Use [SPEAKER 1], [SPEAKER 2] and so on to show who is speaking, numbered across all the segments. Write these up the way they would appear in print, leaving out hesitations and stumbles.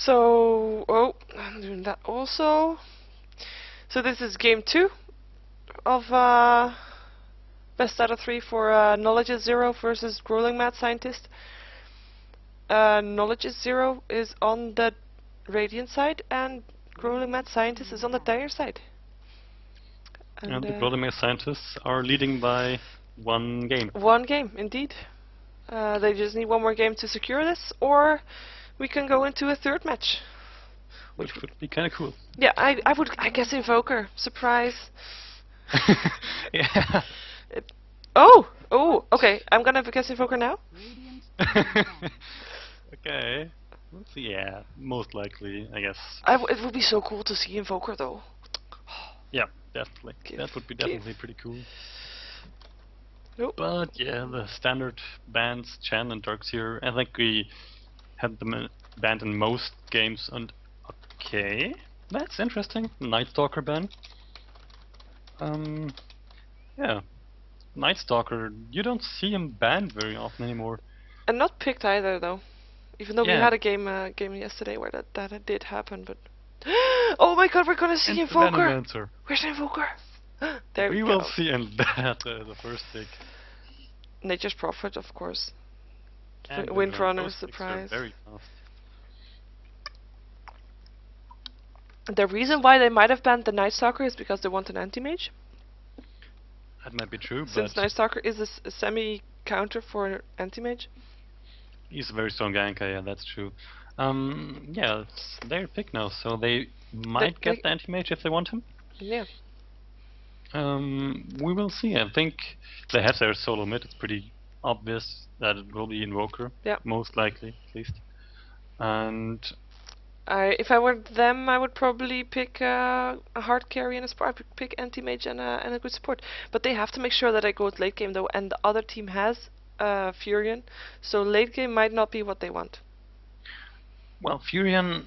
[SPEAKER 1] So, oh, I'm doing that also. So this is game 2 of best out of 3 for Knowledge is 0 versus Growling Mad Scientist. Knowledge is 0 is on the Radiant side, and Growling Mad Scientist is on the Dire side.
[SPEAKER 2] And the Growling Mad Scientists are leading by 1 game.
[SPEAKER 1] 1 game, indeed. They just need 1 more game to secure this, or we can go into a 3rd match.
[SPEAKER 2] Which would be kind of cool.
[SPEAKER 1] Yeah, I guess Invoker. Surprise.
[SPEAKER 2] Yeah.
[SPEAKER 1] Oh, okay. I'm gonna guess Invoker now.
[SPEAKER 2] Okay. Let's see. Yeah, most likely, I guess.
[SPEAKER 1] It would be so cool to see Invoker, though.
[SPEAKER 2] Yeah, definitely. That would be definitely pretty cool.
[SPEAKER 1] Nope.
[SPEAKER 2] But yeah, the standard bans, Chen and Darkseer, I think we had them banned in most games. And okay, that's interesting. Night Stalker ban. Yeah, Night Stalker. You don't see him banned very often anymore.
[SPEAKER 1] And not picked either, though. Even though we had a game yesterday where that did happen, but oh my God, we're gonna see Invoker. Where's Invoker? There we go.
[SPEAKER 2] We will see in that the first pick.
[SPEAKER 1] Nature's Prophet, of course.
[SPEAKER 2] And
[SPEAKER 1] Windrunner, surprise.
[SPEAKER 2] Very fast.
[SPEAKER 1] The reason why they might have banned the Night Stalker is because they want an anti-mage.
[SPEAKER 2] That might be true,
[SPEAKER 1] Since Night Stalker is a semi-counter for an anti-mage.
[SPEAKER 2] He's a very strong ganker, yeah, that's true. Yeah, it's their pick now, so they might get the anti-mage if they want him.
[SPEAKER 1] Yeah.
[SPEAKER 2] We will see. I think they have their solo mid. It's pretty obvious that it will be Invoker.
[SPEAKER 1] Yeah.
[SPEAKER 2] Most likely, at least. And
[SPEAKER 1] if I were them, I would probably pick a hard carry and a support. I would pick anti-mage and a good support. But they have to make sure that I go late game, though, and the other team has Furion, so late game might not be what they want.
[SPEAKER 2] Well, Furion,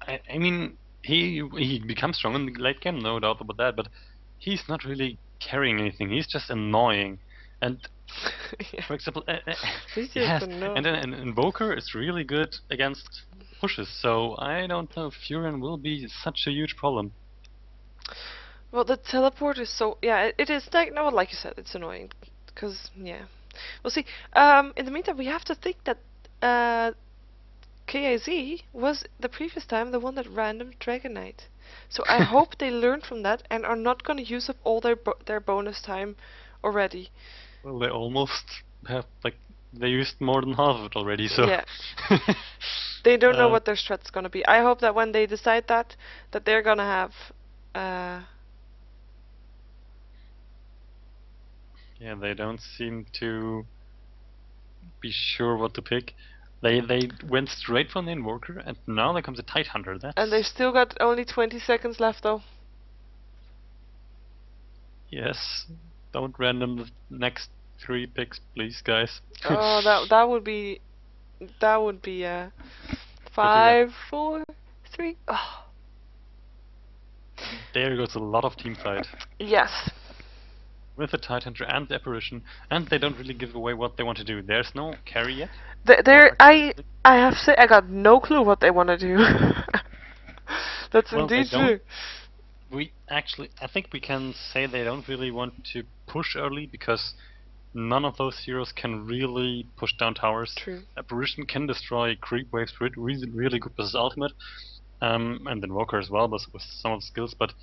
[SPEAKER 2] I mean, he becomes strong in the late game, no doubt about that, but he's not really carrying anything. He's just annoying. And
[SPEAKER 1] yeah.
[SPEAKER 2] for example,
[SPEAKER 1] He's
[SPEAKER 2] yes,
[SPEAKER 1] just annoying.
[SPEAKER 2] and then an Invoker is really good against pushes, so I don't know if Furion will be such a huge problem.
[SPEAKER 1] Well, the teleport is so... yeah, it is like... no, like you said, it's annoying. Because, yeah. We'll see. In the meantime, we have to think that KIZ was the previous time the one that random Dragon Knight. So I hope they learned from that and are not going to use up all their bonus time already.
[SPEAKER 2] Well, they almost have, like, they used more than half of it already, so...
[SPEAKER 1] yeah. They don't know what their strat's going to be. I hope that when they decide that they're going to have...
[SPEAKER 2] yeah, they don't seem to be sure what to pick. They went straight from the Invoker, and now there comes a Tidehunter.
[SPEAKER 1] And they've still got only 20 seconds left, though.
[SPEAKER 2] Yes. Don't random the next 3 picks, please, guys.
[SPEAKER 1] Oh, that would be 5, 4, 3. Oh.
[SPEAKER 2] There goes a lot of team fight.
[SPEAKER 1] Yes.
[SPEAKER 2] With the Tidehunter and the Apparition, and they don't really give away what they want to do. There's no carry yet.
[SPEAKER 1] I have to say, I got no clue what they want to do. That's indeed true.
[SPEAKER 2] I think we can say they don't really want to push early, because none of those heroes can really push down towers.
[SPEAKER 1] True.
[SPEAKER 2] Apparition can destroy creep waves really good with his ultimate, and Invoker as well, but with some of the skills, but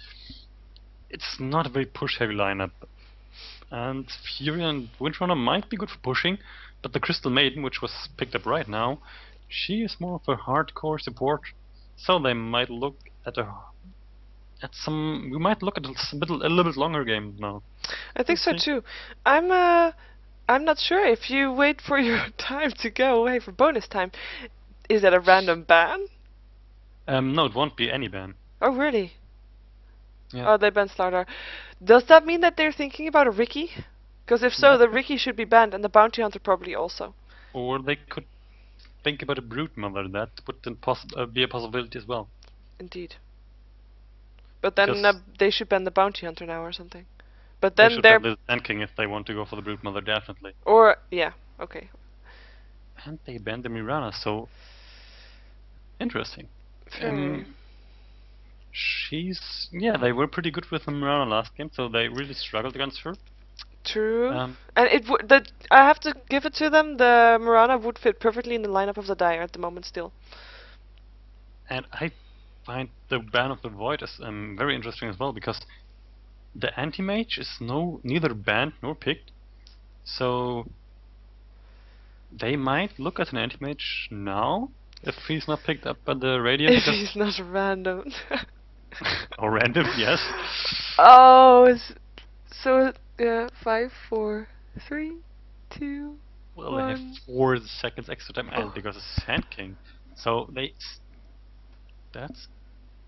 [SPEAKER 2] it's not a very push-heavy lineup. And Fury and Windrunner might be good for pushing, but the Crystal Maiden, which was picked up right now, she is more of a hardcore support, so they might look at we might look at a little bit longer game now.
[SPEAKER 1] I think so too. I'm not sure if you wait for your time to go away for bonus time. Is that a random ban?
[SPEAKER 2] No, it won't be any ban.
[SPEAKER 1] Oh, really?
[SPEAKER 2] Yeah.
[SPEAKER 1] Oh, they banned Slardar. Does that mean that they're thinking about a Ricky? Because if so, the Ricky should be banned, and the Bounty Hunter probably also.
[SPEAKER 2] Or they could think about a Brute Mother. That would then be a possibility as well.
[SPEAKER 1] Indeed. But then they should ban the Bounty Hunter now or something. But then
[SPEAKER 2] they're the Sand King if they want to go for the Brute Mother, definitely.
[SPEAKER 1] Or yeah, okay.
[SPEAKER 2] And they banned the Mirana, so interesting.
[SPEAKER 1] Fury.
[SPEAKER 2] Yeah, they were pretty good with the Mirana last game, so they really struggled against her.
[SPEAKER 1] True.
[SPEAKER 2] Um,
[SPEAKER 1] And it would that I have to give it to them. The Mirana would fit perfectly in the lineup of the Dire at the moment still.
[SPEAKER 2] and I find the Ban of the Void is very interesting as well, because the anti-mage is neither banned nor picked, so they might look at an anti-mage now if he's not picked up by the Radiant.
[SPEAKER 1] If he's not random.
[SPEAKER 2] Or random, yes.
[SPEAKER 1] Oh, so yeah, 5, 4, 3, 2,
[SPEAKER 2] Well,
[SPEAKER 1] 1.
[SPEAKER 2] they have 4 seconds extra time, and they got a Sand King, so that's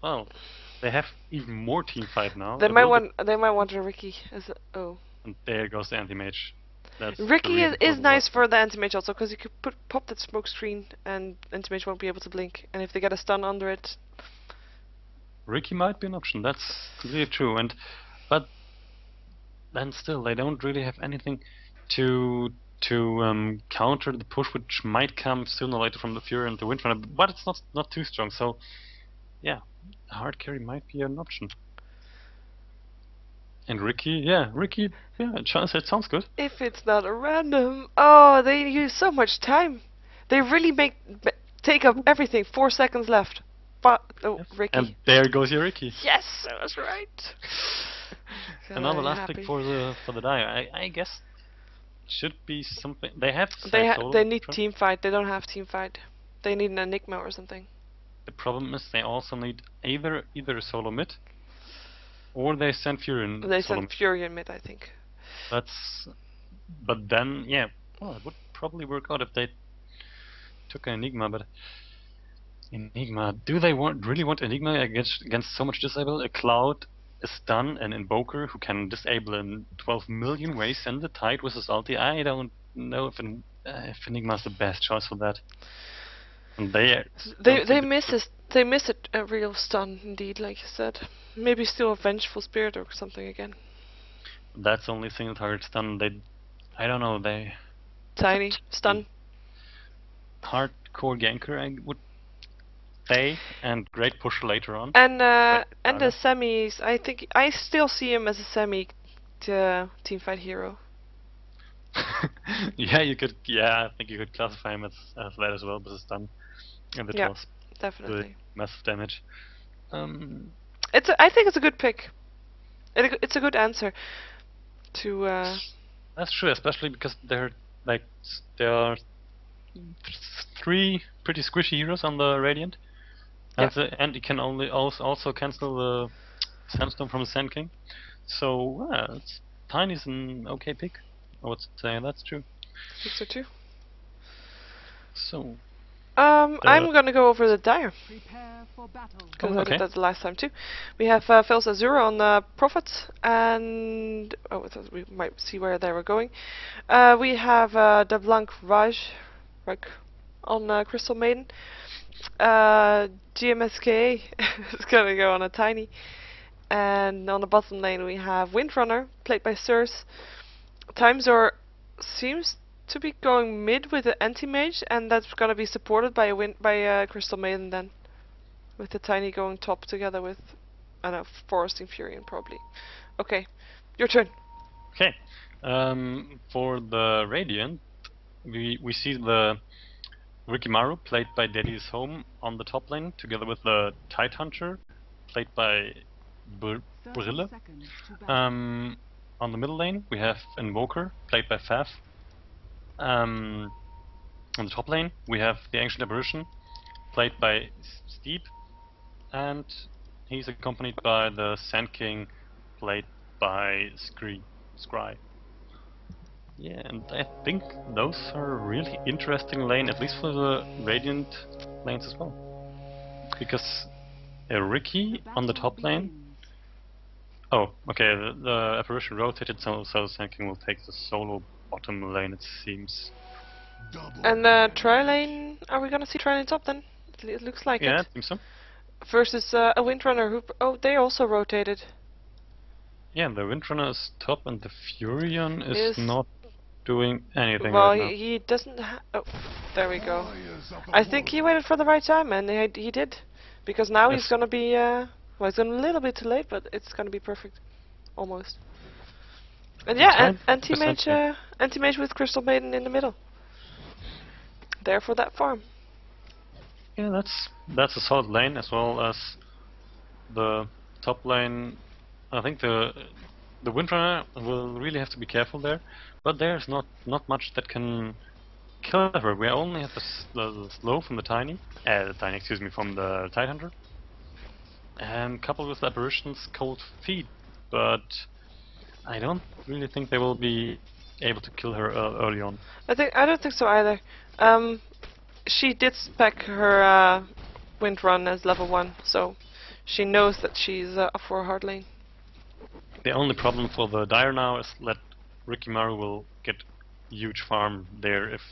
[SPEAKER 2] well, they have even more team fight now.
[SPEAKER 1] They might want a Ricky as
[SPEAKER 2] And there goes the anti-mage. That's the
[SPEAKER 1] Ricky
[SPEAKER 2] reason for
[SPEAKER 1] is
[SPEAKER 2] the
[SPEAKER 1] nice
[SPEAKER 2] vote.
[SPEAKER 1] for the anti-mage also, because you could pop that smoke screen and anti-mage won't be able to blink, and if they get a stun under it.
[SPEAKER 2] Ricky might be an option. That's completely true. But then still, they don't really have anything to counter the push, which might come sooner or later from the Fury and the Windrunner. But it's not too strong. So yeah, a hard carry might be an option. And Ricky, yeah, it sounds good.
[SPEAKER 1] If it's not a random, oh, they use so much time. They really take up everything. 4 seconds left. But
[SPEAKER 2] Yes.
[SPEAKER 1] Ricky.
[SPEAKER 2] And there goes your Ricky.
[SPEAKER 1] Yes, I was right.
[SPEAKER 2] Another
[SPEAKER 1] Very
[SPEAKER 2] last
[SPEAKER 1] happy.
[SPEAKER 2] pick for the Dire. I guess should be something. They have
[SPEAKER 1] They need team fight. They don't have team fight. They need an Enigma or something.
[SPEAKER 2] The problem is they also need either a solo mid, or they send Fury in
[SPEAKER 1] They
[SPEAKER 2] solo
[SPEAKER 1] sent
[SPEAKER 2] mid.
[SPEAKER 1] Fury in mid, I think.
[SPEAKER 2] But then yeah, well, it would probably work out if they took an Enigma. But Enigma, do they really want Enigma against so much disable? A Cloud, a stun, an Invoker who can disable in 12 million ways, and the Tide with his ulti. I don't know if Enigma is the best choice for that. And
[SPEAKER 1] They miss a real stun indeed, like you said. Maybe still a vengeful spirit or something again.
[SPEAKER 2] That's the only single target stun. I don't know. They
[SPEAKER 1] Tiny stun.
[SPEAKER 2] hardcore ganker, I would say, and great push later on.
[SPEAKER 1] And the semis, I think I still see him as a semi teamfight hero.
[SPEAKER 2] Yeah, you could. Yeah, I think you could classify him as that as well, but a stun and the
[SPEAKER 1] Yeah,
[SPEAKER 2] toss.
[SPEAKER 1] definitely.
[SPEAKER 2] Massive damage.
[SPEAKER 1] I think it's a good pick. It's a good answer to.
[SPEAKER 2] That's true, especially because there are 3 pretty squishy heroes on the Radiant, and you can also cancel the Sandstorm from the Sand King. So Tiny's an okay pick. I would say that's true.
[SPEAKER 1] I think so too.
[SPEAKER 2] So.
[SPEAKER 1] I'm gonna go over the Dire.
[SPEAKER 3] Prepare for battle.
[SPEAKER 1] Because I did that the last time too. We have Phil's Azura on Prophet, and we might see where they were going. We have DeBlanc Raj on Crystal Maiden. GMSK is gonna go on a Tiny, and on the bottom lane we have Windrunner, played by Sirs. Timezor seems to be going mid with the anti-mage, and that's gonna be supported by Crystal Maiden then, with the Tiny going top together with, I don't know, Foresting Furion probably. Okay, your turn.
[SPEAKER 2] Okay, for the Radiant, we see the Rikimaru, played by Daddy's Home, on the top lane, together with the Tide Hunter, played by Brille. On the middle lane, we have Invoker, played by Faf. On the top lane, we have the Ancient Apparition, played by Steep, and he's accompanied by the Sand King, played by Scry. Yeah, and I think those are really interesting lane, at least for the Radiant lanes as well. Because Ricky on the top lane. Oh, okay, the Apparition rotated, so Sand King will take the solo bottom lane, it seems.
[SPEAKER 1] And tri lane, are we gonna see tri lane top then? It looks like
[SPEAKER 2] Yeah,
[SPEAKER 1] it.
[SPEAKER 2] I think so.
[SPEAKER 1] Versus a Windrunner who, they also rotated.
[SPEAKER 2] Yeah, the Windrunner is top and the Furion is not doing anything
[SPEAKER 1] well,
[SPEAKER 2] right now.
[SPEAKER 1] he doesn't oh, there we go. I think he waited for the right time, and he did. because now he's
[SPEAKER 2] Yes.
[SPEAKER 1] gonna be well, he's gonna be a little bit too late, but it's gonna be perfect, almost. And yeah,
[SPEAKER 2] Time
[SPEAKER 1] anti-mage,
[SPEAKER 2] percent.
[SPEAKER 1] anti-mage with Crystal Maiden in the middle. There for that farm.
[SPEAKER 2] Yeah, that's a solid lane as well as the top lane. I think the Windrunner will really have to be careful there, but there's not much that can kill her. We only have the slow from the excuse me, from the Tidehunter, and coupled with the apparitions, cold feet. But I don't really think they will be able to kill her early on.
[SPEAKER 1] I don't think so either. She did spec her wind run as level 1, so she knows that she's up for a hard lane.
[SPEAKER 2] The only problem for the Dire now is that Rikimaru will get huge farm there if.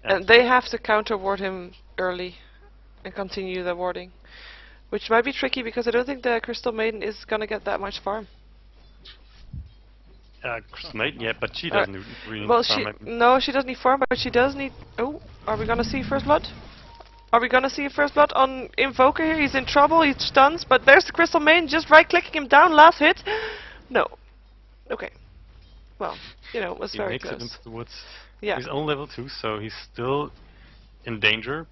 [SPEAKER 1] And they have to counter ward him early and continue the warding, which might be tricky because I don't think the Crystal Maiden is gonna get that much farm.
[SPEAKER 2] Crystal Maiden, yeah, but she doesn't really
[SPEAKER 1] Well,
[SPEAKER 2] need farm.
[SPEAKER 1] no, she doesn't need farm, but she does need. Oh, are we gonna see first blood? Are we gonna see first blood on Invoker here? He's in trouble. He stuns, but there's the Crystal Maiden just right-clicking him down. Last hit. No. Okay. Well, you know, it was
[SPEAKER 2] He
[SPEAKER 1] very
[SPEAKER 2] makes it
[SPEAKER 1] close.
[SPEAKER 2] into the woods.
[SPEAKER 1] Yeah.
[SPEAKER 2] He's on level 2, so he's still in danger.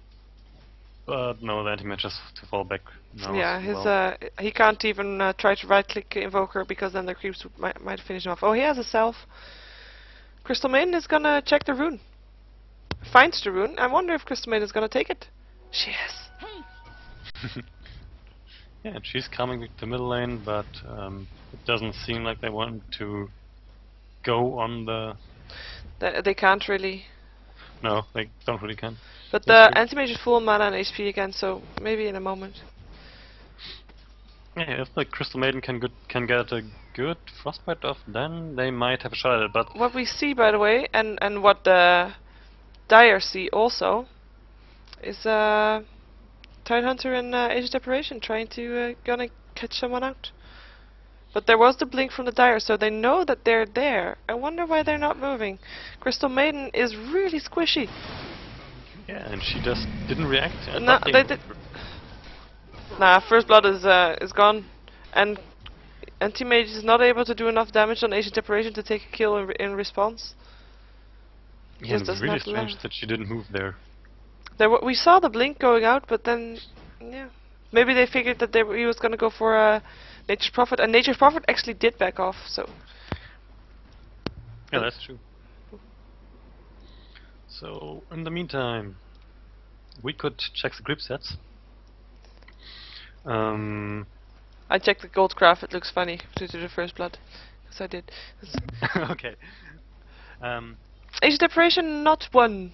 [SPEAKER 2] But no, the anti-match has to fall back now.
[SPEAKER 1] Yeah,
[SPEAKER 2] as
[SPEAKER 1] his
[SPEAKER 2] well.
[SPEAKER 1] he can't even try to right-click Invoker because then the creeps might finish him off. Oh, he has a self. Crystal Maiden is gonna check the rune. Finds the rune. I wonder if Crystal Maiden is gonna take it. She is.
[SPEAKER 2] Yeah, and she's coming with the middle lane, but it doesn't seem like they want to go on the.
[SPEAKER 1] They can't really.
[SPEAKER 2] No, they don't really can.
[SPEAKER 1] But
[SPEAKER 2] That's
[SPEAKER 1] the
[SPEAKER 2] true.
[SPEAKER 1] anti-mage is full mana and HP again, so maybe in a moment.
[SPEAKER 2] Yeah, if the Crystal Maiden can get a good frostbite off, then they might have a shot at it. But
[SPEAKER 1] What we see, by the way, and what the Dire see also, is Tidehunter and Agent Operation trying to gonna catch someone out. But there was the blink from the Dire, so they know that they're there. I wonder why they're not moving. Crystal Maiden is really squishy.
[SPEAKER 2] yeah, and she just didn't react. I
[SPEAKER 1] No,
[SPEAKER 2] thought they
[SPEAKER 1] they
[SPEAKER 2] would.
[SPEAKER 1] did. Nah, first blood is gone, and anti-mage is not able to do enough damage on Agent Operation to take a kill in response.
[SPEAKER 2] Yeah,
[SPEAKER 1] Just
[SPEAKER 2] and
[SPEAKER 1] does
[SPEAKER 2] really
[SPEAKER 1] not
[SPEAKER 2] strange
[SPEAKER 1] allow.
[SPEAKER 2] that she didn't move there.
[SPEAKER 1] We saw the blink going out, but then, yeah, maybe they figured that he was gonna go for Nature's Prophet, and Nature's Prophet actually did back off. So
[SPEAKER 2] Yeah, that's true. So in the meantime, we could check the grip sets.
[SPEAKER 1] I checked the gold craft. It looks funny to do the first blood, because I did.
[SPEAKER 2] Okay.
[SPEAKER 1] Agent Operation not one,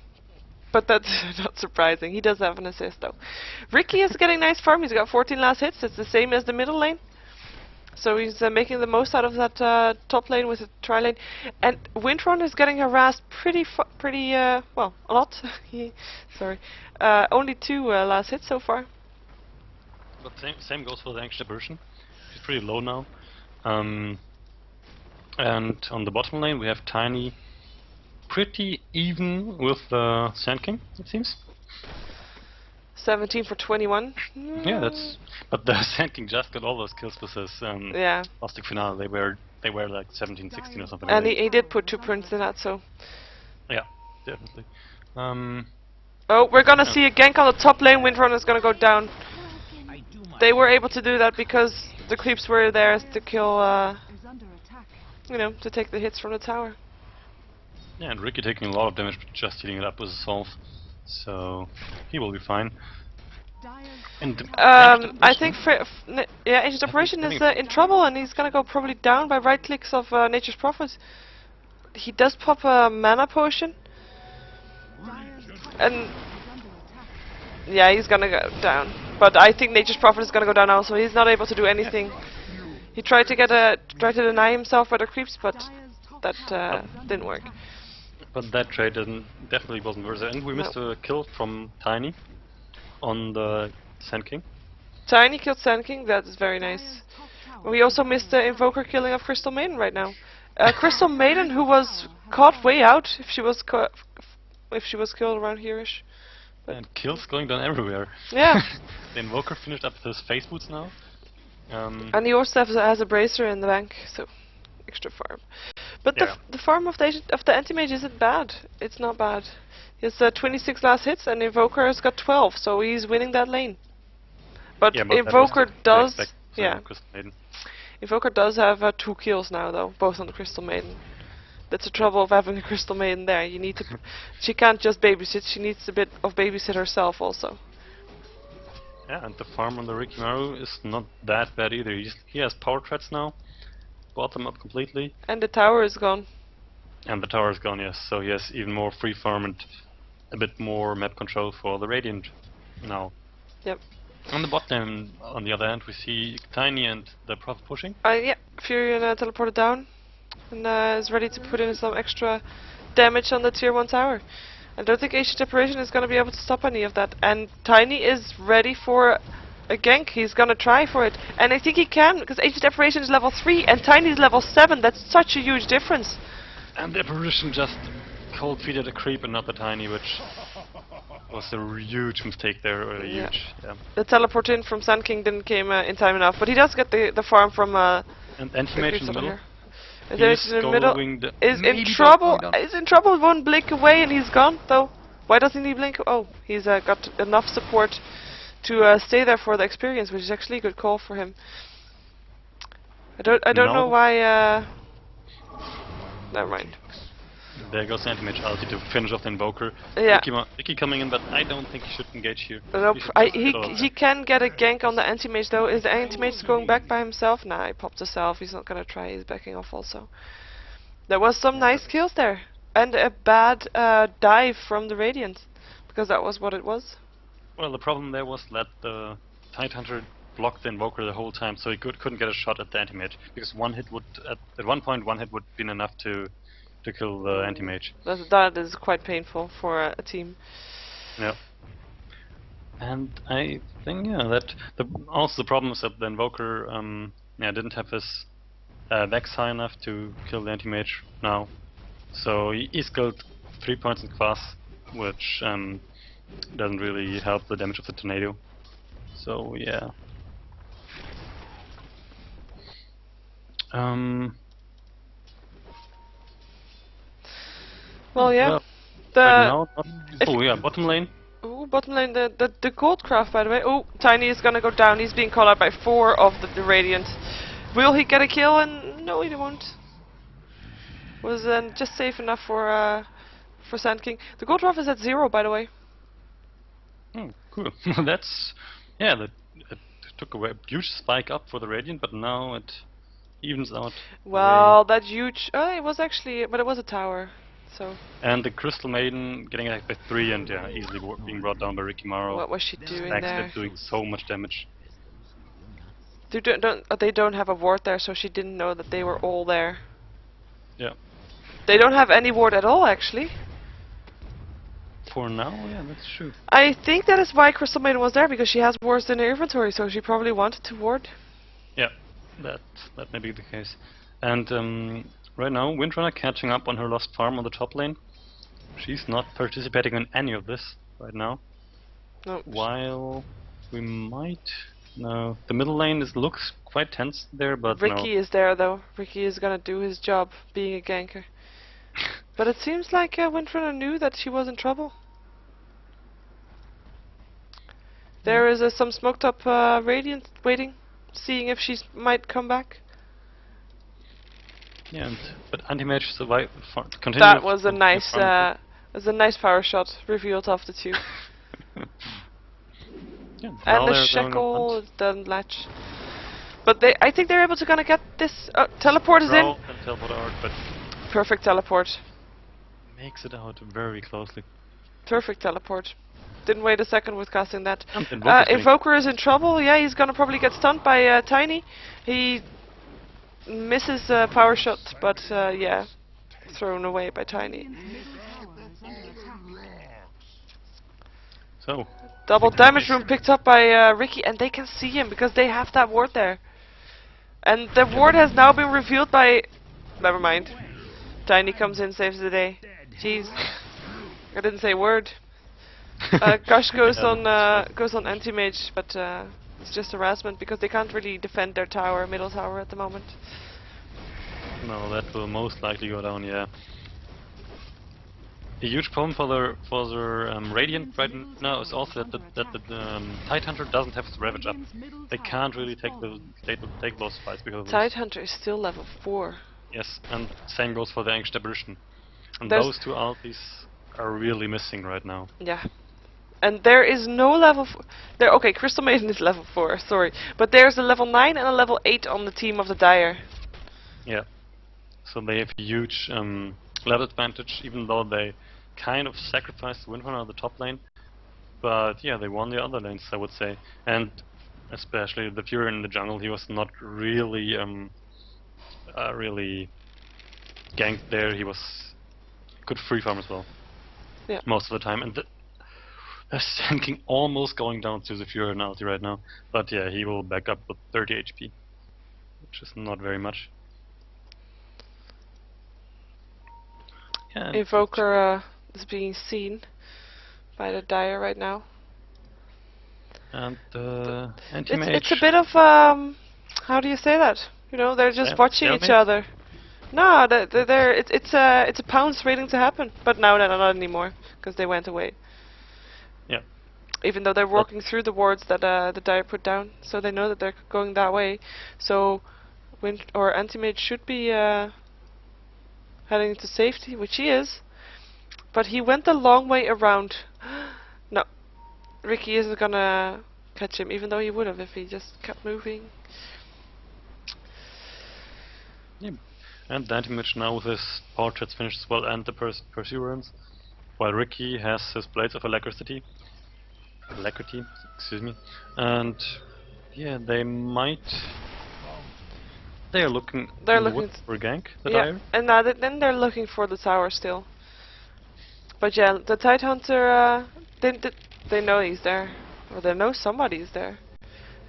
[SPEAKER 1] but that's not surprising. He does have an assist though. Ricky is getting nice farm. He's got 14 last hits. It's the same as the middle lane. So he's making the most out of that top lane with a tri lane. And Windrun is getting harassed pretty well, a lot. Sorry. Only 2 last hits so far.
[SPEAKER 2] But same goes for the ancient version. She's pretty low now. And on the bottom lane we have Tiny, pretty even with the Sand King, it seems.
[SPEAKER 1] 17 for 21.
[SPEAKER 2] Yeah, that's. But the Sand King just got all those kills with his
[SPEAKER 1] Yeah.
[SPEAKER 2] Plastic Finale. They were like 17, 16 or something.
[SPEAKER 1] And
[SPEAKER 2] like
[SPEAKER 1] he did put 2 prints in that, so.
[SPEAKER 2] that. Yeah, definitely.
[SPEAKER 1] Oh, we're gonna
[SPEAKER 2] Yeah.
[SPEAKER 1] see a gank on the top lane. Windrun is gonna go down. They were able to do that because the creeps were there to kill, you know, to take the hits from the tower.
[SPEAKER 2] Yeah, and Ricky taking a lot of damage, but just healing it up with a Solve. So he will be fine. And
[SPEAKER 1] I think yeah, Agent Operation is in trouble, and he's gonna go probably down by right clicks of Nature's Prophet. He does pop a mana potion, and yeah, he's gonna go down. But I think Nature's Prophet is gonna go down also. He's not able to do anything. He tried to deny himself by the creeps, but that didn't work.
[SPEAKER 2] But that trade definitely wasn't worth it. And we missed a kill from Tiny on the Sand King.
[SPEAKER 1] Tiny killed Sand King. That is very nice. We also missed the Invoker killing of Crystal Maiden right now. Crystal Maiden, who was caught way out if she was killed around here-ish. But
[SPEAKER 2] And kills going down everywhere.
[SPEAKER 1] yeah.
[SPEAKER 2] The Invoker finished up with his face boots now.
[SPEAKER 1] And he also has a bracer in the bank, so extra farm. But
[SPEAKER 2] Yeah.
[SPEAKER 1] the farm of the anti-mage isn't bad. It's not bad. He has 26 last hits, and Invoker has got 12, so he's winning that lane. But
[SPEAKER 2] Yeah, but
[SPEAKER 1] Invoker
[SPEAKER 2] that was
[SPEAKER 1] does,
[SPEAKER 2] expect,
[SPEAKER 1] yeah.
[SPEAKER 2] Crystal Maiden.
[SPEAKER 1] Invoker does have 2 kills now, though, both on the Crystal Maiden. That's the trouble of having a Crystal Maiden there. You need to. She can't just babysit. She needs a bit of babysit herself also.
[SPEAKER 2] Yeah, and the farm on the Rikimaru is not that bad either. He has power threats now. Bought them up completely.
[SPEAKER 1] And the tower is gone.
[SPEAKER 2] And the tower is gone, yes. So he has even more free farm and a bit more map control for the Radiant now.
[SPEAKER 1] Yep.
[SPEAKER 2] On the bot lane, on the other hand, we see Tiny and the Prophet pushing.
[SPEAKER 1] Yeah, Furion teleported down and is ready to put in some extra damage on the tier 1 tower. I don't think Ancient Separation is going to be able to stop any of that. And Tiny is ready for a gank. He's going to try for it. And I think he can, because Ancient Separation is level 3 and Tiny is level 7. That's such a huge difference.
[SPEAKER 2] And the Apparition just cold feet at a creep and not the Tiny, which was a huge mistake there.
[SPEAKER 1] Yeah.
[SPEAKER 2] Yeah.
[SPEAKER 1] The teleport in from Sun King didn't came in time enough, but he does get the farm from
[SPEAKER 2] and Anti-Mage in the middle.
[SPEAKER 1] Is in the middle. Is in trouble. Is in trouble. One blink away and he's gone. Though, why doesn't he blink? Oh, he's got enough support to stay there for the experience, which is actually a good call for him. I don't know why. Never mind.
[SPEAKER 2] There goes Anti-Mage ulti to finish off the Invoker.
[SPEAKER 1] Yeah.
[SPEAKER 2] Ricky coming in, but I don't think he should engage here.
[SPEAKER 1] Nope. He can get a gank on the Anti-Mage though. Is the Anti-Mage going back by himself? Nah, he popped himself. He's not gonna try. He's backing off also. There was some nice kills there. And a bad dive from the Radiant. Because that was what it was.
[SPEAKER 2] Well, the problem there was that the Tidehunter blocked the Invoker the whole time, so he couldn't get a shot at the Anti-Mage. Because one hit would, at one point, one hit would have been enough to kill the Anti-Mage.
[SPEAKER 1] That is quite painful for a team.
[SPEAKER 2] Yeah. And I think, yeah, that also the problem is that the Invoker didn't have his Vex high enough to kill the Anti-Mage now. So he skilled 3 points in class, which doesn't really help the damage of the tornado. So yeah.
[SPEAKER 1] Well, yeah.
[SPEAKER 2] Right now, bottom lane.
[SPEAKER 1] Ooh, bottom lane, the gold craft, by the way. Oh, Tiny is gonna go down. He's being called out by 4 of the Radiant. Will he get a kill? And no, he won't. Was just safe enough for Sand King. The gold craft is at 0, by the way.
[SPEAKER 2] Oh, cool. That's it took a huge spike up for the Radiant, but now it evens out.
[SPEAKER 1] Well, that huge. Oh, it was actually, but it was a tower. So.
[SPEAKER 2] And the Crystal Maiden getting attacked by 3 and easily being brought down by Rikimaru.
[SPEAKER 1] What was she doing there?
[SPEAKER 2] Doing so much damage.
[SPEAKER 1] They don't have a ward there, so she didn't know that they were all there.
[SPEAKER 2] Yeah.
[SPEAKER 1] They don't have any ward at all, actually.
[SPEAKER 2] For now, yeah, that's true.
[SPEAKER 1] I think that is why Crystal Maiden was there, because she has wards in her inventory, so she probably wanted to ward.
[SPEAKER 2] Yeah, that may be the case. And right now, Windrunner catching up on her lost farm on the top lane. She's not participating in any of this right now.
[SPEAKER 1] No.
[SPEAKER 2] While we might... No, the middle lane looks quite tense there, but
[SPEAKER 1] Ricky is there, though. Ricky is gonna do his job, being a ganker. But it seems like Windrunner knew that she was in trouble. There is some smoked up Radiant waiting, seeing if she might come back.
[SPEAKER 2] Yeah, but Anti-Mage survived.
[SPEAKER 1] That was a nice power shot revealed off the 2.
[SPEAKER 2] Yeah,
[SPEAKER 1] and the Shackle doesn't latch. But I think they're able to gonna get this. Teleport is in.
[SPEAKER 2] Teleport out, but
[SPEAKER 1] perfect teleport.
[SPEAKER 2] Makes it out very closely.
[SPEAKER 1] Perfect teleport. Didn't wait a second with casting that.
[SPEAKER 2] Invoker
[SPEAKER 1] is in trouble. Yeah, he's gonna probably get stunned by Tiny. He misses power shot, but yeah, thrown away by Tiny.
[SPEAKER 2] So
[SPEAKER 1] double damage room picked up by Ricky, and they can see him because they have that ward there. And the ward has now been revealed by. Never mind. Tiny comes in, saves the day. Jeez, I didn't say a word. Gosh goes
[SPEAKER 2] Yeah,
[SPEAKER 1] on
[SPEAKER 2] that's
[SPEAKER 1] goes on anti-mage, but it's just harassment because they can't really defend their tower, middle tower at the moment.
[SPEAKER 2] no, that will most likely go down. Yeah. A huge problem for their Radiant right now is also that the Tidehunter doesn't have his Ravage up. They can't really take those fights because of this.
[SPEAKER 1] Tidehunter is still level 4.
[SPEAKER 2] Yes, and same goes for the Ancient Apparition. And
[SPEAKER 1] There's
[SPEAKER 2] those two altis are really missing right now.
[SPEAKER 1] yeah, and there is no level. There, okay, Crystal Maiden is level 4. Sorry, but there's a level 9 and a level 8 on the team of the Dire.
[SPEAKER 2] Yeah. So they have huge level advantage, even though they kind of sacrificed Windrunner on the top lane. But yeah, they won the other lanes, I would say. And especially the Fury in the jungle, he was not really really ganked there. He was good free farm as well.
[SPEAKER 1] Yeah.
[SPEAKER 2] Most of the time. And they're Sand almost going down to the Fury and ulti right now. But yeah, he will back up with 30 HP, which is not very much. Yeah,
[SPEAKER 1] Invoker is being seen by the Dire right now.
[SPEAKER 2] and anti-mage.
[SPEAKER 1] It's a bit of how do you say that? You know, they're just watching each other. No, it's a pounce waiting to happen. But now they're not anymore because they went away.
[SPEAKER 2] Yeah.
[SPEAKER 1] Even though they're walking through the wards that the Dire put down, so they know that they're going that way. So, anti-mage should be heading into safety, which he is. But he went the long way around. No, Ricky isn't gonna catch him, even though he would have if he just kept moving.
[SPEAKER 2] Yeah. And the anti-mage now with his portraits finished as well, and the Perseverance, while Ricky has his Blades of Alacrity, excuse me, and yeah, they might. They are looking.
[SPEAKER 1] They're
[SPEAKER 2] in the
[SPEAKER 1] looking
[SPEAKER 2] wood for a gank. The
[SPEAKER 1] yeah,
[SPEAKER 2] Dire.
[SPEAKER 1] and now then they're looking for the tower still. But yeah, the Tidehunter, they know he's there, or they know somebody's there.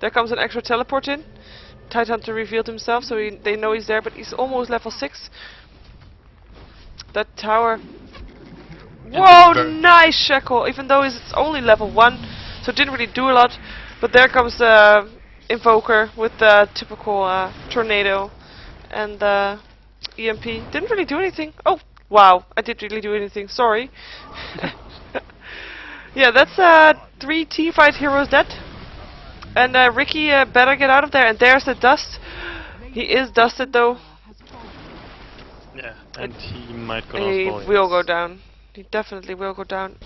[SPEAKER 1] There comes an extra teleport in. Tidehunter revealed himself, so they know he's there, but he's almost level 6. That tower. Whoa, nice Shackle! Even though it's only level 1, so it didn't really do a lot. But there comes the Invoker with the typical tornado and the EMP. Didn't really do anything. Oh, wow! I did really do anything. Sorry. Yeah, that's 3 teamfight heroes dead. And Ricky better get out of there. And there's the dust. He is dusted though.
[SPEAKER 2] Yeah, and he might go down.
[SPEAKER 1] He
[SPEAKER 2] as well,
[SPEAKER 1] will
[SPEAKER 2] yes.
[SPEAKER 1] go down. He definitely will go down.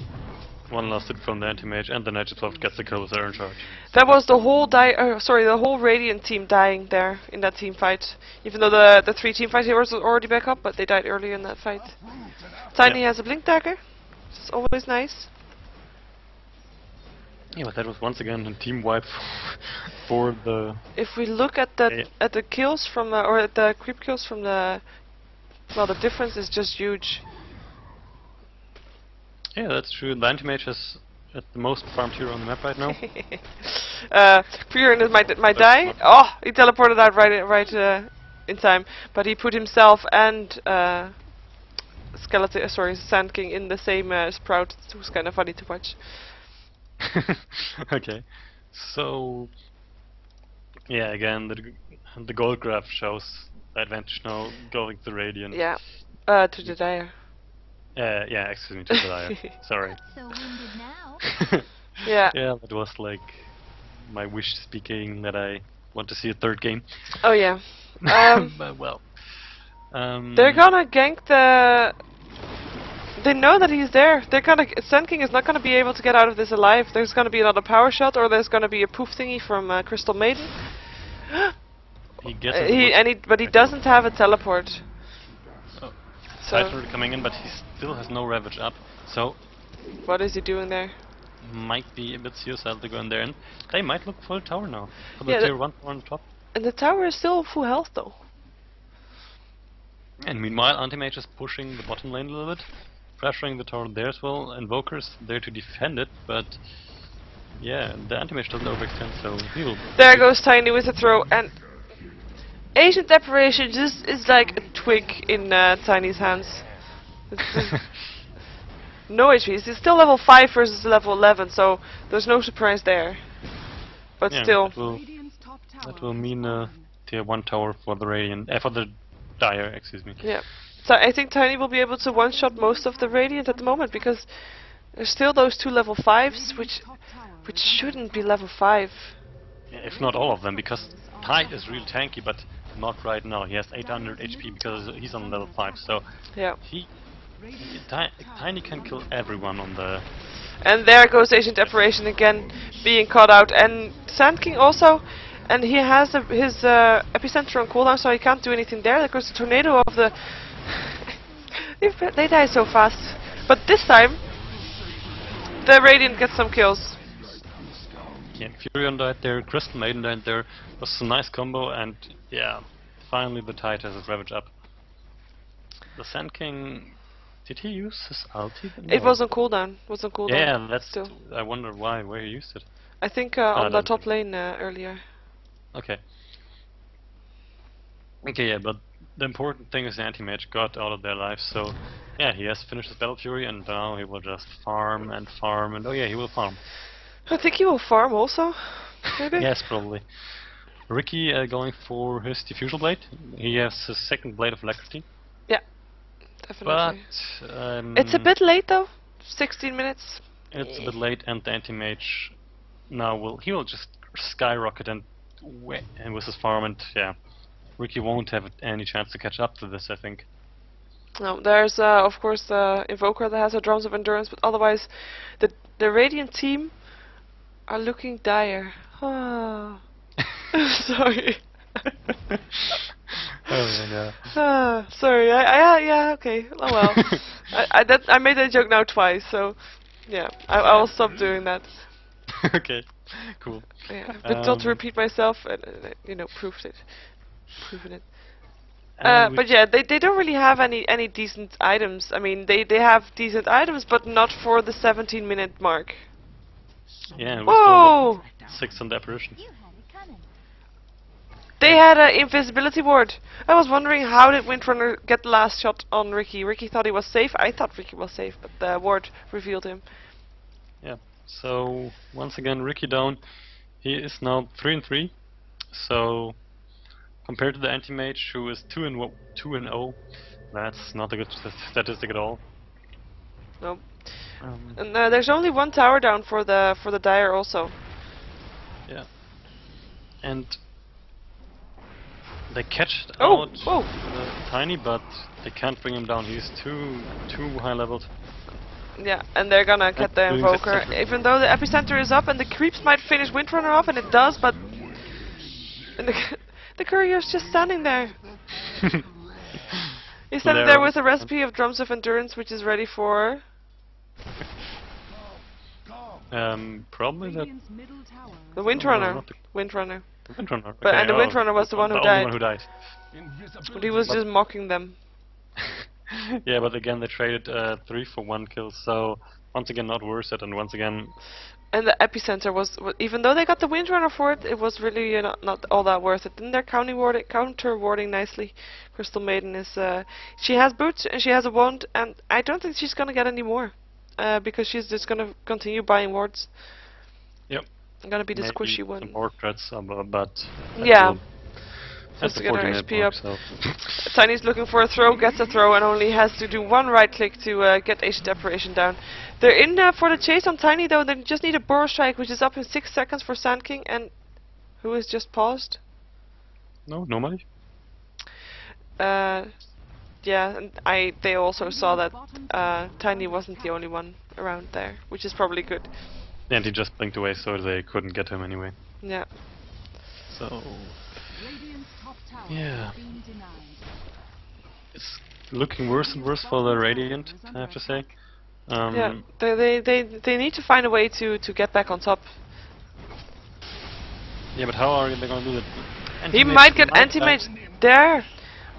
[SPEAKER 2] One last hit from the anti-mage, and the Natural 12 gets the kill with their own charge.
[SPEAKER 1] That was the whole the whole Radiant team dying there in that team fight. Even though the 3 teamfight heroes were already back up, but they died early in that fight. Tiny has a blink dagger, which is always nice.
[SPEAKER 2] Yeah, but that was once again a team wipe for the.
[SPEAKER 1] If we look at the kills from or at the creep kills from the, well, the difference is just huge.
[SPEAKER 2] Yeah, that's true. The anti-mage has at the most farmed hero on the map right now.
[SPEAKER 1] Furin might die. Oh, he teleported out right in time, but he put himself and Sand King in the same sprout. It was kind of funny to watch.
[SPEAKER 2] Okay, so yeah, again the gold graph shows the advantage now going to Radiant.
[SPEAKER 1] Yeah, to the Dire.
[SPEAKER 2] Yeah, excuse me, to the Dire. Sorry.
[SPEAKER 3] So winded now.
[SPEAKER 1] Yeah.
[SPEAKER 2] Yeah, that was like my wish speaking that I want to see a third game.
[SPEAKER 1] Oh yeah.
[SPEAKER 2] But well,
[SPEAKER 1] They're gonna gank the. They know that he's there. They're gonna. Sand King is not gonna be able to get out of this alive. There's gonna be another power shot, or there's gonna be a poof thingy from Crystal Maiden.
[SPEAKER 2] he gets.
[SPEAKER 1] But he doesn't have a teleport.
[SPEAKER 2] Oh.
[SPEAKER 1] So
[SPEAKER 2] Tidehunter coming in, but he still has no Ravage up. So
[SPEAKER 1] what is he doing there?
[SPEAKER 2] might be a bit suicidal to go in there, and they might look for a tower now. For the
[SPEAKER 1] Yeah,
[SPEAKER 2] tier 1 on top.
[SPEAKER 1] And the tower is still full health though.
[SPEAKER 2] And meanwhile, Anti-Mage is pushing the bottom lane a little bit, pressuring the tower there as well. Invoker's there to defend it, but yeah, the Anti-Mage doesn't overextend, so he will.
[SPEAKER 1] There goes Tiny with a throw, and Ancient Apparition just is like a twig in Tiny's hands. no HP. He's still level 5 versus level 11, so there's no surprise there. But
[SPEAKER 2] Yeah,
[SPEAKER 1] still.
[SPEAKER 2] that will mean tier 1 tower for the Radiant, for the Dire, excuse me.
[SPEAKER 1] Yeah. So I think Tiny will be able to one-shot most of the Radiant at the moment, because there's still those 2 level 5s, which shouldn't be level 5.
[SPEAKER 2] Yeah, if not all of them, because Tide is real tanky, but not right now. He has 800 HP because he's on level 5, so
[SPEAKER 1] Yeah.
[SPEAKER 2] Tiny can kill everyone on the...
[SPEAKER 1] And there goes Ancient Apparition again, being caught out. And Sand King also, and he has his epicenter on cooldown, so he can't do anything there. There goes the tornado of the... they die so fast. But this time, the Radiant gets some kills.
[SPEAKER 2] Yeah, Furion died there, Crystal Maiden died there. It was a nice combo, and yeah, finally the Tide has his Ravage up. The Sand King... Did he use his ulti? No.
[SPEAKER 1] It was on cooldown.
[SPEAKER 2] Yeah, that's
[SPEAKER 1] still.
[SPEAKER 2] I wonder where he used it.
[SPEAKER 1] I think on the top lane earlier.
[SPEAKER 2] Okay. Okay, yeah, but the important thing is the anti-mage got out of their lives, so yeah, he has finished his Battle Fury, and now he will just farm and farm, and oh yeah, he will farm.
[SPEAKER 1] I think he will farm also, maybe?
[SPEAKER 2] Yes, probably. Ricky going for his Diffusal Blade. He has his second Blade of Alacrity.
[SPEAKER 1] Yeah, definitely.
[SPEAKER 2] But
[SPEAKER 1] it's a bit late though. 16 minutes.
[SPEAKER 2] It's a bit late, and the anti-mage now will just skyrocket and with his farm, and yeah, Ricky won't have any chance to catch up to this, I think.
[SPEAKER 1] No, there's of course the Invoker that has a Drums of Endurance, but otherwise the Radiant team are looking dire. Ah. Sorry.
[SPEAKER 2] Oh
[SPEAKER 1] yeah. Sorry. Yeah. Okay. Oh well. I made that joke now twice, so yeah. I will stop doing that.
[SPEAKER 2] Okay. Cool.
[SPEAKER 1] Yeah. But not to repeat myself, and proven it. But yeah, they don't really have any decent items. I mean, they have decent items, but not for the 17-minute mark.
[SPEAKER 2] Yeah.
[SPEAKER 1] Whoa!
[SPEAKER 2] 6 on the apparition.
[SPEAKER 1] They had an invisibility ward. I was wondering how did Windrunner get the last shot on Ricky. Ricky thought he was safe. I thought Ricky was safe, but the ward revealed him. Yeah.
[SPEAKER 2] So once again, Ricky down. He is now 3-3. So compared to the anti-mage, who is 2-0, that's not a good statistic at all.
[SPEAKER 1] Nope. And there's only one tower down for the Dire also.
[SPEAKER 2] Yeah. And they catch out Tiny, but they can't bring him down. He's too high leveled.
[SPEAKER 1] Yeah, and they're gonna get the Invoker, even though the epicenter is up and the creeps might finish Windrunner off, and it does, but the courier's just standing there. He's standing there with a recipe of Drums of Endurance, which is ready for...
[SPEAKER 2] probably the
[SPEAKER 1] Windrunner.
[SPEAKER 2] Windrunner.
[SPEAKER 1] But
[SPEAKER 2] okay,
[SPEAKER 1] and the Windrunner was the one who died.
[SPEAKER 2] One who died.
[SPEAKER 1] But he was just mocking them.
[SPEAKER 2] Yeah, but again they traded 3 for 1 kill, so once again not worth it, and once again...
[SPEAKER 1] And the epicenter was, even though they got the Windrunner for it, it was really not all that worth it. And they're counter warding nicely. Crystal Maiden is, she has boots and she has a wand, and I don't think she's gonna get any more, because she's just gonna continue buying wards.
[SPEAKER 2] Yep.
[SPEAKER 1] Gonna be the
[SPEAKER 2] maybe
[SPEAKER 1] squishy one.
[SPEAKER 2] Some more threats, but
[SPEAKER 1] yeah.
[SPEAKER 2] Just
[SPEAKER 1] to get her HP up. So. Tiny's looking for a throw, gets a throw, and only has to do one right click to get Ancient Apparition down. They're in for the chase on Tiny though. They just need a Burrow Strike, which is up in 6 seconds for Sand King, and who is just paused.
[SPEAKER 2] No, nobody.
[SPEAKER 1] Yeah, and they also saw that Tiny wasn't the only one around there, which is probably good.
[SPEAKER 2] And he just blinked away, so they couldn't get him anyway.
[SPEAKER 1] Yeah.
[SPEAKER 2] So. Yeah. It's looking worse and worse for the Radiant, I have to say.
[SPEAKER 1] Yeah, they need to find a way to get back on top.
[SPEAKER 2] Yeah, but how are they going to do that?
[SPEAKER 1] He might get anti-mage there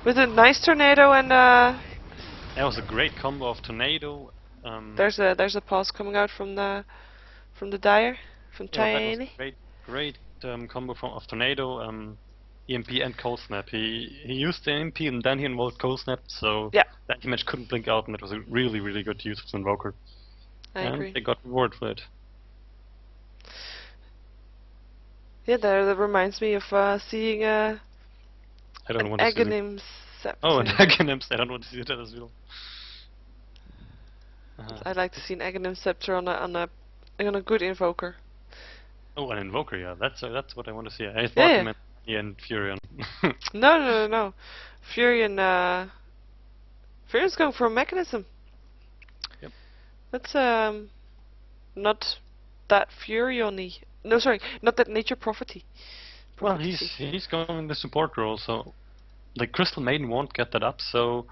[SPEAKER 1] with a nice tornado and.
[SPEAKER 2] That was a great combo of tornado.
[SPEAKER 1] There's a pause coming out from the Dire, from Tiny.
[SPEAKER 2] Great combo of tornado, EMP and cold snap. He used the EMP and then he invoked cold snap, so
[SPEAKER 1] yeah.
[SPEAKER 2] that image couldn't blink out, and it was a really good use of the invoker.
[SPEAKER 1] I
[SPEAKER 2] and
[SPEAKER 1] agree.
[SPEAKER 2] they got reward for it.
[SPEAKER 1] Yeah, that reminds me of seeing
[SPEAKER 2] I
[SPEAKER 1] an
[SPEAKER 2] don't want to see the...
[SPEAKER 1] Aghanim
[SPEAKER 2] Oh, and
[SPEAKER 1] Scepter.
[SPEAKER 2] Aghanim's. I don't want to see that as well.
[SPEAKER 1] I'd like to see an Aghanim Scepter on a good invoker.
[SPEAKER 2] Oh, an Invoker, yeah. That's what I want to see. I thought you
[SPEAKER 1] Yeah.
[SPEAKER 2] meant Ian Furion.
[SPEAKER 1] No. Furion, Furion's going for a mechanism.
[SPEAKER 2] Yep.
[SPEAKER 1] That's not that Furion-y. No, sorry, not that nature prophecy.
[SPEAKER 2] Well, he's going in the support role, so the Crystal Maiden won't get that up. So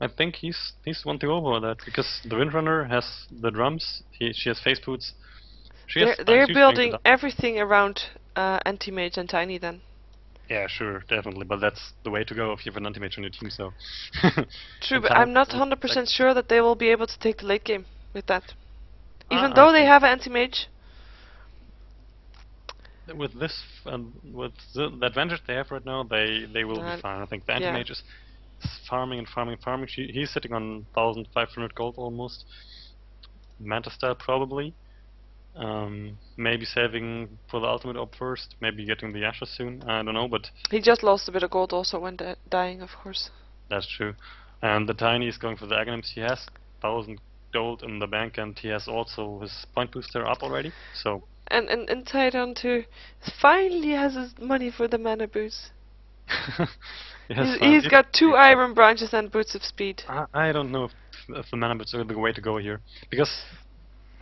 [SPEAKER 2] I think he's one to go over that because the Windrunner has the drums. She has face boots.
[SPEAKER 1] They're
[SPEAKER 2] She's going to
[SPEAKER 1] building
[SPEAKER 2] die.
[SPEAKER 1] everything around Anti-Mage and Tiny then.
[SPEAKER 2] Yeah, sure, definitely, but that's the way to go if you have an anti-mage on your team. So
[SPEAKER 1] True,
[SPEAKER 2] and
[SPEAKER 1] but
[SPEAKER 2] Tiny
[SPEAKER 1] I'm not
[SPEAKER 2] will protect
[SPEAKER 1] 100% sure that they will be able to take the late game with that. Even
[SPEAKER 2] I
[SPEAKER 1] though they
[SPEAKER 2] think
[SPEAKER 1] have Anti-Mage.
[SPEAKER 2] with this with the advantage they have right now, they will be fine. I think the
[SPEAKER 1] Yeah.
[SPEAKER 2] anti-mage is farming and farming and farming. He's sitting on 1,500 gold almost. Manta style probably. Maybe saving for the ultimate op first. Maybe getting the Ashes soon. I don't know, but
[SPEAKER 1] He just lost a bit of gold also when dying, of course.
[SPEAKER 2] that's true. And the Tiny is going for the Aghanims. He has 1,000 gold in the bank, and he has also his point booster up already. So
[SPEAKER 1] And Tidehunter finally has his money for the mana boots. He's got 2 iron branches and boots of speed.
[SPEAKER 2] I don't know if the mana boots are the way to go here, because